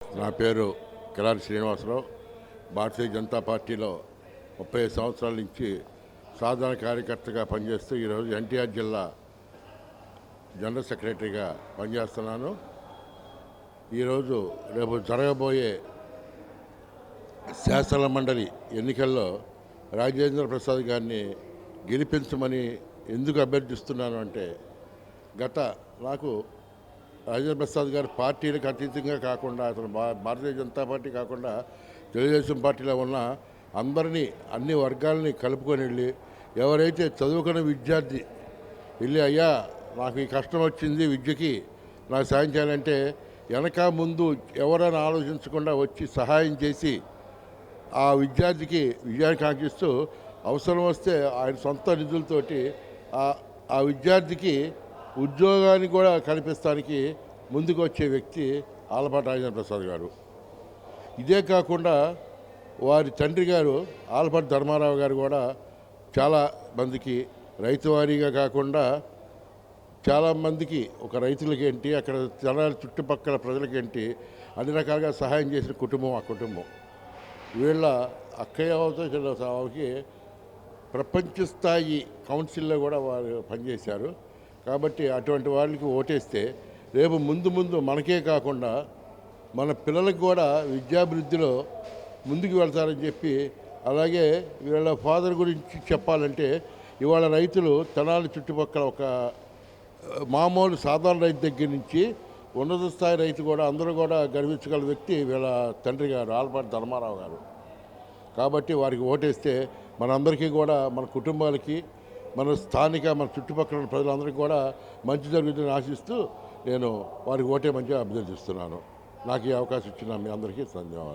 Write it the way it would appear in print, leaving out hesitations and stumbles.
నా పేరు కిలారి శ్రీనివాసరావు. భారతీయ జనతా పార్టీలో 30 సంవత్సరాల నుంచి సాధారణ కార్యకర్తగా పనిచేస్తూ ఈరోజు ఎన్టీఆర్ జిల్లా జనరల్ సెక్రటరీగా పనిచేస్తున్నాను. ఈరోజు రేపు జరగబోయే శాసన మండలి ఎన్నికల్లో రాజేంద్ర ప్రసాద్ గారిని గెలిపించమని ఎందుకు అభ్యర్థిస్తున్నాను అంటే, నాకు రాజేంద్ర ప్రసాద్ గారు పార్టీలకు అతీతంగా కాకుండా, అతను భారతీయ జనతా పార్టీ కాకుండా తెలుగుదేశం పార్టీలో ఉన్న అందరినీ, అన్ని వర్గాలని కలుపుకొని వెళ్ళి, ఎవరైతే చదువుకున్న విద్యార్థి వెళ్ళి, అయ్యా నాకు ఈ కష్టం వచ్చింది, విద్యకి నాకు సాయం చేయాలంటే వెనక ముందు ఎవరైనా ఆలోచించకుండా వచ్చి సహాయం చేసి ఆ విద్యార్థికి విజయాన్ని కాంక్షిస్తూ అవసరం వస్తే ఆయన సొంత నిధులతోటి ఆ విద్యార్థికి ఉద్యోగాన్ని కూడా కల్పిస్తానికి ముందుకు వచ్చే వ్యక్తి ఆలపాటి రాజేంద్ర ప్రసాద్ గారు. ఇదే కాకుండా వారి తండ్రి గారు ఆలపాటి ధర్మారావు గారు కూడా చాలా మందికి రైతువారీగా కాకుండా చాలామందికి, ఒక రైతులకేంటి, అక్కడ జనాల చుట్టుపక్కల ప్రజలకేంటి, అన్ని రకాలుగా సహాయం చేసిన కుటుంబం ఆ కుటుంబం. వీళ్ళ అక్కయ్యకి ప్రపంచ స్థాయి కౌన్సిల్లో కూడా వారు పనిచేశారు. కాబట్టి అటువంటి వాళ్ళకి ఓటేస్తే రేపు ముందు మనకే కాకుండా మన పిల్లలకు కూడా విద్యాభివృద్ధిలో ముందుకు వెళ్తారని చెప్పి, అలాగే వీళ్ళ ఫాదర్ గురించి చెప్పాలంటే, ఇవాళ రైతులు తెనాలి చుట్టుపక్కల ఒక మామూలు సాధారణ రైతు దగ్గర నుంచి ఉన్నత స్థాయి రైతు కూడా అందరూ కూడా గర్వించగల వ్యక్తి వీళ్ళ తండ్రి గారు ఆలపాటి ధర్మారావు గారు. కాబట్టి వారికి ఓటేస్తే మనందరికీ కూడా, మన కుటుంబాలకి, మన స్థానిక, మన చుట్టుపక్కల ప్రజలందరికీ కూడా మంచి జరుగుతుందని ఆశిస్తూ నేను వారికి ఓటే మంచిగా అభ్యర్థిస్తున్నాను. నాకు ఈ అవకాశం ఇచ్చిన మీ అందరికీ ధన్యవాదాలు.